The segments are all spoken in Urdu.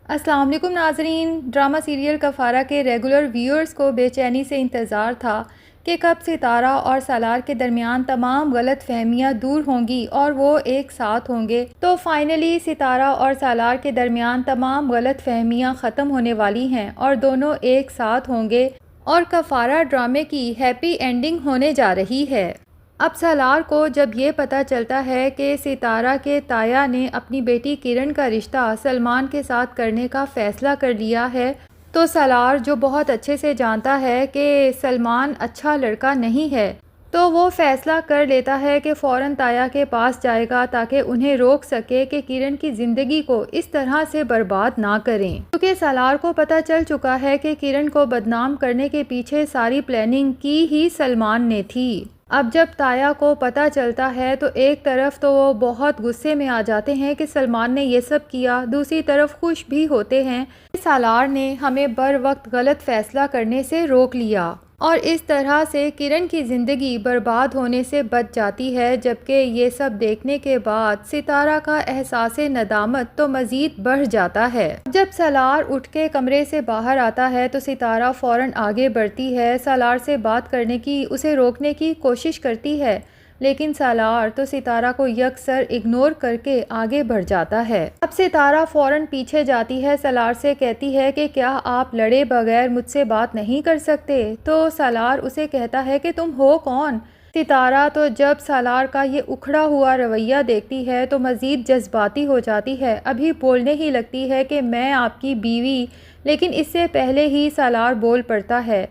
السلام علیکم ناظرین، ڈرامہ سیریل کفارہ کے ریگولر ویورز کو بے چینی سے انتظار تھا کہ کب ستارہ اور سالار کے درمیان تمام غلط فہمیاں دور ہوں گی اور وہ ایک ساتھ ہوں گے۔ تو فائنلی ستارہ اور سالار کے درمیان تمام غلط فہمیاں ختم ہونے والی ہیں اور دونوں ایک ساتھ ہوں گے اور کفارہ ڈرامے کی ہیپی اینڈنگ ہونے جا رہی ہے۔ اب سالار کو جب یہ پتہ چلتا ہے کہ ستارہ کے تایا نے اپنی بیٹی کرن کا رشتہ سلمان کے ساتھ کرنے کا فیصلہ کر لیا ہے، تو سالار جو بہت اچھے سے جانتا ہے کہ سلمان اچھا لڑکا نہیں ہے، تو وہ فیصلہ کر لیتا ہے کہ فوراً تایا کے پاس جائے گا تاکہ انہیں روک سکے کہ کرن کی زندگی کو اس طرح سے برباد نہ کریں، کیونکہ سالار کو پتہ چل چکا ہے کہ کرن کو بدنام کرنے کے پیچھے ساری پلاننگ کی ہی سلمان نے تھی۔ اب جب تایا کو پتہ چلتا ہے تو ایک طرف تو وہ بہت غصے میں آ جاتے ہیں کہ سلمان نے یہ سب کیا، دوسری طرف خوش بھی ہوتے ہیں کہ سالار نے ہمیں بر وقت غلط فیصلہ کرنے سے روک لیا اور اس طرح سے کرن کی زندگی برباد ہونے سے بچ جاتی ہے۔ جبکہ یہ سب دیکھنے کے بعد ستارہ کا احساس ندامت تو مزید بڑھ جاتا ہے۔ جب سالار اٹھ کے کمرے سے باہر آتا ہے تو ستارہ فوراً آگے بڑھتی ہے، سالار سے بات کرنے کی، اسے روکنے کی کوشش کرتی ہے، لیکن سالار تو ستارہ کو یکسر اگنور کر کے آگے بڑھ جاتا ہے۔ اب ستارہ فوراً پیچھے جاتی ہے، سالار سے کہتی ہے کہ کیا آپ لڑے بغیر مجھ سے بات نہیں کر سکتے؟ تو سالار اسے کہتا ہے کہ تم ہو کون؟ ستارہ تو جب سالار کا یہ اکھڑا ہوا رویہ دیکھتی ہے تو مزید جذباتی ہو جاتی ہے، ابھی بولنے ہی لگتی ہے کہ میں آپ کی بیوی، لیکن اس سے پہلے ہی سالار بول پڑتا ہے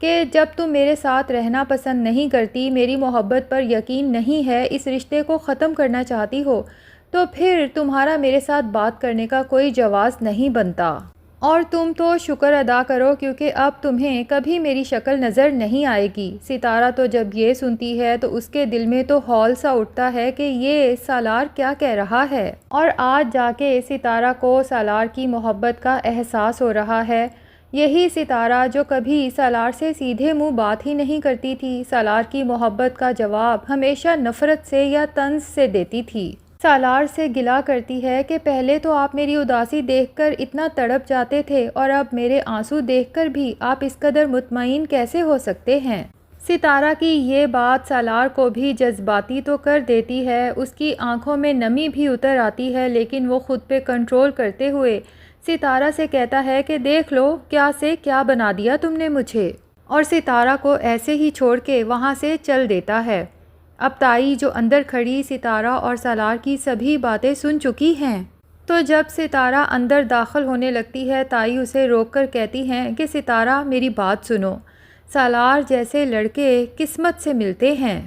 کہ جب تم میرے ساتھ رہنا پسند نہیں کرتی، میری محبت پر یقین نہیں ہے، اس رشتے کو ختم کرنا چاہتی ہو، تو پھر تمہارا میرے ساتھ بات کرنے کا کوئی جواز نہیں بنتا، اور تم تو شکر ادا کرو کیونکہ اب تمہیں کبھی میری شکل نظر نہیں آئے گی۔ ستارہ تو جب یہ سنتی ہے تو اس کے دل میں تو ہول سا اٹھتا ہے کہ یہ سالار کیا کہہ رہا ہے، اور آج جا کے ستارہ کو سالار کی محبت کا احساس ہو رہا ہے۔ یہی ستارہ جو کبھی سالار سے سیدھے منہ بات ہی نہیں کرتی تھی، سالار کی محبت کا جواب ہمیشہ نفرت سے یا طنز سے دیتی تھی۔ سالار سے گلہ کرتی ہے کہ پہلے تو آپ میری اداسی دیکھ کر اتنا تڑپ جاتے تھے اور اب میرے آنسو دیکھ کر بھی آپ اس قدر مطمئن کیسے ہو سکتے ہیں؟ ستارہ کی یہ بات سالار کو بھی جذباتی تو کر دیتی ہے، اس کی آنکھوں میں نمی بھی اتر آتی ہے، لیکن وہ خود پہ کنٹرول کرتے ہوئے ستارہ سے کہتا ہے کہ دیکھ لو کیا سے کیا بنا دیا تم نے مجھے، اور ستارہ کو ایسے ہی چھوڑ کے وہاں سے چل دیتا ہے۔ اب تائی جو اندر کھڑی ستارہ اور سالار کی سبھی باتیں سن چکی ہیں، تو جب ستارہ اندر داخل ہونے لگتی ہے تائی اسے روک کر کہتی ہیں کہ ستارہ میری بات سنو، سالار جیسے لڑکے قسمت سے ملتے ہیں،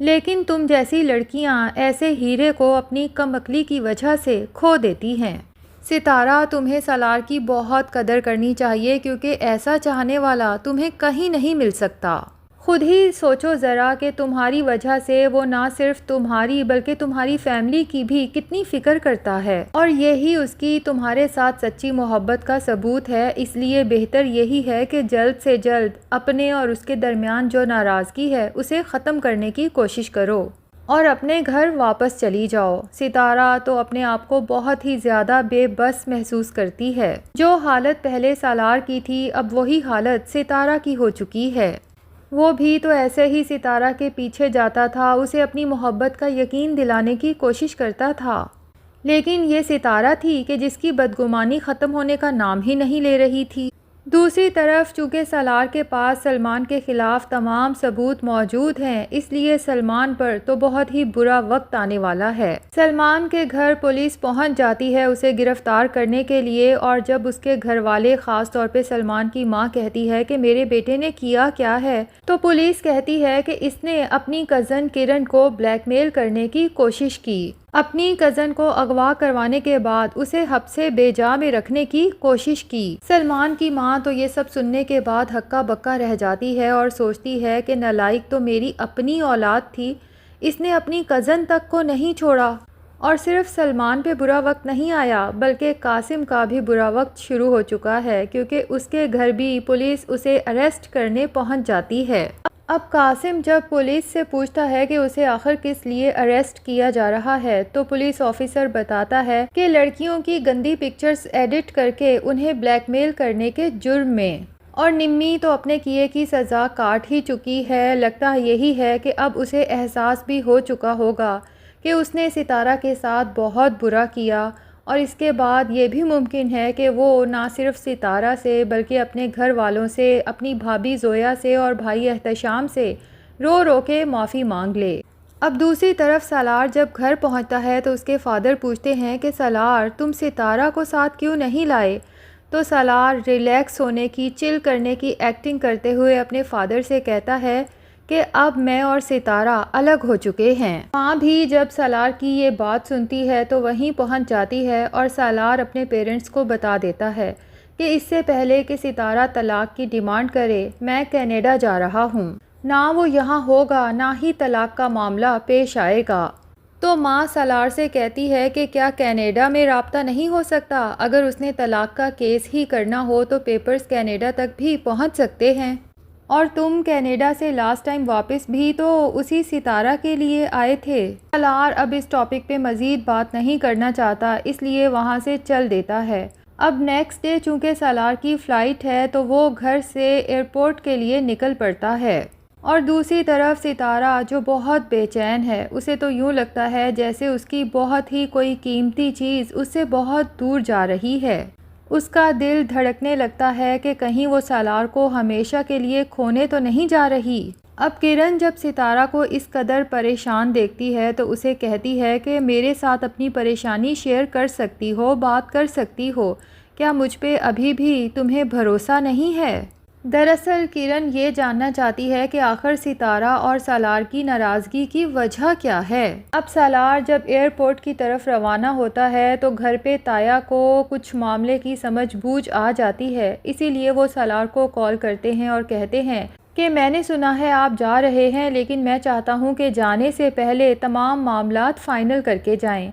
لیکن تم جیسی لڑکیاں ایسے ہیرے کو اپنی کم عقلی کی وجہ سے کھو دیتی ہیں۔ ستارہ تمہیں سالار کی بہت قدر کرنی چاہیے کیونکہ ایسا چاہنے والا تمہیں کہیں نہیں مل سکتا۔ خود ہی سوچو ذرا کہ تمہاری وجہ سے وہ نہ صرف تمہاری بلکہ تمہاری فیملی کی بھی کتنی فکر کرتا ہے، اور یہی اس کی تمہارے ساتھ سچی محبت کا ثبوت ہے۔ اس لیے بہتر یہی ہے کہ جلد سے جلد اپنے اور اس کے درمیان جو ناراضگی ہے اسے ختم کرنے کی کوشش کرو اور اپنے گھر واپس چلی جاؤ۔ ستارہ تو اپنے آپ کو بہت ہی زیادہ بے بس محسوس کرتی ہے، جو حالت پہلے سالار کی تھی اب وہی حالت ستارہ کی ہو چکی ہے۔ وہ بھی تو ایسے ہی ستارہ کے پیچھے جاتا تھا، اسے اپنی محبت کا یقین دلانے کی کوشش کرتا تھا، لیکن یہ ستارہ تھی کہ جس کی بدگمانی ختم ہونے کا نام ہی نہیں لے رہی تھی۔ دوسری طرف چونکہ سالار کے پاس سلمان کے خلاف تمام ثبوت موجود ہیں، اس لیے سلمان پر تو بہت ہی برا وقت آنے والا ہے۔ سلمان کے گھر پولیس پہنچ جاتی ہے اسے گرفتار کرنے کے لیے، اور جب اس کے گھر والے خاص طور پہ سلمان کی ماں کہتی ہے کہ میرے بیٹے نے کیا کیا ہے، تو پولیس کہتی ہے کہ اس نے اپنی کزن کرن کو بلیک میل کرنے کی کوشش کی، اپنی کزن کو اغوا کروانے کے بعد اسے حبس بے جا میں رکھنے کی کوشش کی۔ سلمان کی ماں تو یہ سب سننے کے بعد ہکا بکا رہ جاتی ہے اور سوچتی ہے کہ نالائق تو میری اپنی اولاد تھی، اس نے اپنی کزن تک کو نہیں چھوڑا، اور صرف سلمان پہ برا وقت نہیں آیا بلکہ قاسم کا بھی برا وقت شروع ہو چکا ہے، کیونکہ اس کے گھر بھی پولیس اسے اریسٹ کرنے پہنچ جاتی ہے۔ اب قاسم جب پولیس سے پوچھتا ہے کہ اسے آخر کس لیے اریسٹ کیا جا رہا ہے تو پولیس آفیسر بتاتا ہے کہ لڑکیوں کی گندی پکچرز ایڈٹ کر کے انہیں بلیک میل کرنے کے جرم میں، اور نمی تو اپنے کیے کی سزا کاٹ ہی چکی ہے۔ لگتا یہی ہے کہ اب اسے احساس بھی ہو چکا ہوگا کہ اس نے ستارہ کے ساتھ بہت برا کیا، اور اس کے بعد یہ بھی ممکن ہے کہ وہ نہ صرف ستارہ سے بلکہ اپنے گھر والوں سے، اپنی بھابھی زویا سے اور بھائی احتشام سے رو رو کے معافی مانگ لے۔ اب دوسری طرف سالار جب گھر پہنچتا ہے تو اس کے فادر پوچھتے ہیں کہ سالار تم ستارہ کو ساتھ کیوں نہیں لائے؟ تو سالار ریلیکس ہونے کی، چل کرنے کی ایکٹنگ کرتے ہوئے اپنے فادر سے کہتا ہے کہ اب میں اور ستارہ الگ ہو چکے ہیں۔ ماں بھی جب سالار کی یہ بات سنتی ہے تو وہیں پہنچ جاتی ہے اور سالار اپنے پیرنٹس کو بتا دیتا ہے کہ اس سے پہلے کہ ستارہ طلاق کی ڈیمانڈ کرے میں کینیڈا جا رہا ہوں، نہ وہ یہاں ہوگا نہ ہی طلاق کا معاملہ پیش آئے گا۔ تو ماں سالار سے کہتی ہے کہ کیا کینیڈا میں رابطہ نہیں ہو سکتا؟ اگر اس نے طلاق کا کیس ہی کرنا ہو تو پیپرز کینیڈا تک بھی پہنچ سکتے ہیں، اور تم کینیڈا سے لاسٹ ٹائم واپس بھی تو اسی ستارہ کے لیے آئے تھے۔ سالار اب اس ٹاپک پہ مزید بات نہیں کرنا چاہتا، اس لیے وہاں سے چل دیتا ہے۔ اب نیکسٹ ڈے چونکہ سالار کی فلائٹ ہے تو وہ گھر سے ایئرپورٹ کے لیے نکل پڑتا ہے، اور دوسری طرف ستارہ جو بہت بے چین ہے، اسے تو یوں لگتا ہے جیسے اس کی بہت ہی کوئی قیمتی چیز اس سے بہت دور جا رہی ہے۔ اس کا دل دھڑکنے لگتا ہے کہ کہیں وہ سالار کو ہمیشہ کے لیے کھونے تو نہیں جا رہی۔ اب کرن جب ستارہ کو اس قدر پریشان دیکھتی ہے تو اسے کہتی ہے کہ میرے ساتھ اپنی پریشانی شیئر کر سکتی ہو، بات کر سکتی ہو، کیا مجھ پہ ابھی بھی تمہیں بھروسہ نہیں ہے؟ دراصل کرن یہ جاننا چاہتی ہے کہ آخر ستارہ اور سالار کی ناراضگی کی وجہ کیا ہے۔ اب سالار جب ایئرپورٹ کی طرف روانہ ہوتا ہے تو گھر پہ تایا کو کچھ معاملے کی سمجھ بوجھ آ جاتی ہے، اسی لیے وہ سالار کو کال کرتے ہیں اور کہتے ہیں کہ میں نے سنا ہے آپ جا رہے ہیں، لیکن میں چاہتا ہوں کہ جانے سے پہلے تمام معاملات فائنل کر کے جائیں۔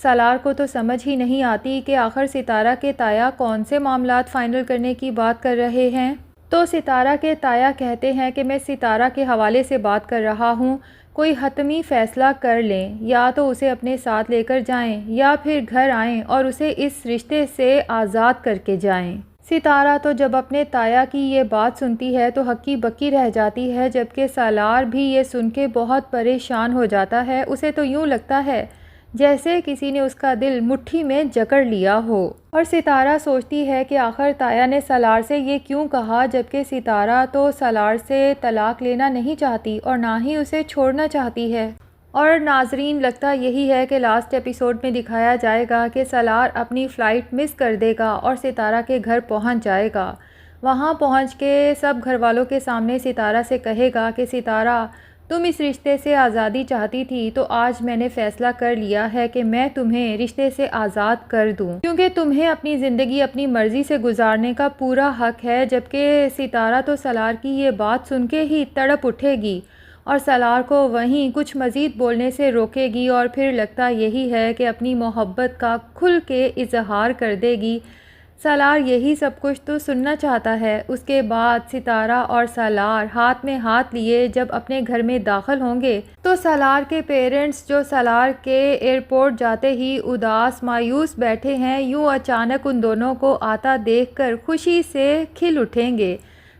سالار کو تو سمجھ ہی نہیں آتی کہ آخر ستارہ کے تایا کون سے معاملات فائنل کرنے کی بات کر رہے ہیں۔ تو ستارہ کے تایا کہتے ہیں کہ میں ستارہ کے حوالے سے بات کر رہا ہوں، کوئی حتمی فیصلہ کر لیں، یا تو اسے اپنے ساتھ لے کر جائیں یا پھر گھر آئیں اور اسے اس رشتے سے آزاد کر کے جائیں۔ ستارہ تو جب اپنے تایا کی یہ بات سنتی ہے تو ہکی بکی رہ جاتی ہے، جبکہ سالار بھی یہ سن کے بہت پریشان ہو جاتا ہے۔ اسے تو یوں لگتا ہے جیسے کسی نے اس کا دل مٹھی میں جکڑ لیا ہو، اور ستارہ سوچتی ہے کہ آخر تایا نے سالار سے یہ کیوں کہا، جبکہ ستارہ تو سالار سے طلاق لینا نہیں چاہتی اور نہ ہی اسے چھوڑنا چاہتی ہے۔ اور ناظرین لگتا یہی ہے کہ لاسٹ ایپیسوڈ میں دکھایا جائے گا کہ سالار اپنی فلائٹ مس کر دے گا اور ستارہ کے گھر پہنچ جائے گا۔ وہاں پہنچ کے سب گھر والوں کے سامنے ستارہ سے کہے گا کہ ستارہ تم اس رشتے سے آزادی چاہتی تھی، تو آج میں نے فیصلہ کر لیا ہے کہ میں تمہیں رشتے سے آزاد کر دوں، کیونکہ تمہیں اپنی زندگی اپنی مرضی سے گزارنے کا پورا حق ہے۔ جبکہ ستارہ تو سالار کی یہ بات سن کے ہی تڑپ اٹھے گی اور سالار کو وہیں کچھ مزید بولنے سے روکے گی، اور پھر لگتا یہی ہے کہ اپنی محبت کا کھل کے اظہار کر دے گی۔ سالار یہی سب کچھ تو سننا چاہتا ہے۔ اس کے بعد ستارہ اور سالار ہاتھ میں ہاتھ لیے جب اپنے گھر میں داخل ہوں گے تو سالار کے پیرنٹس جو سالار کے ایئرپورٹ جاتے ہی اداس مایوس بیٹھے ہیں، یوں اچانک ان دونوں کو آتا دیکھ کر خوشی سے کھل اٹھیں گے۔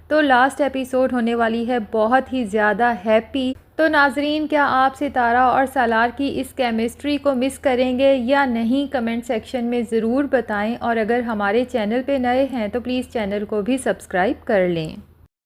تو لاسٹ ایپیسوڈ ہونے والی ہے بہت ہی زیادہ ہیپی۔ تو ناظرین کیا آپ ستارہ اور سالار کی اس کیمسٹری کو مس کریں گے یا نہیں؟ کمنٹ سیکشن میں ضرور بتائیں، اور اگر ہمارے چینل پہ نئے ہیں تو پلیز چینل کو بھی سبسکرائب کر لیں۔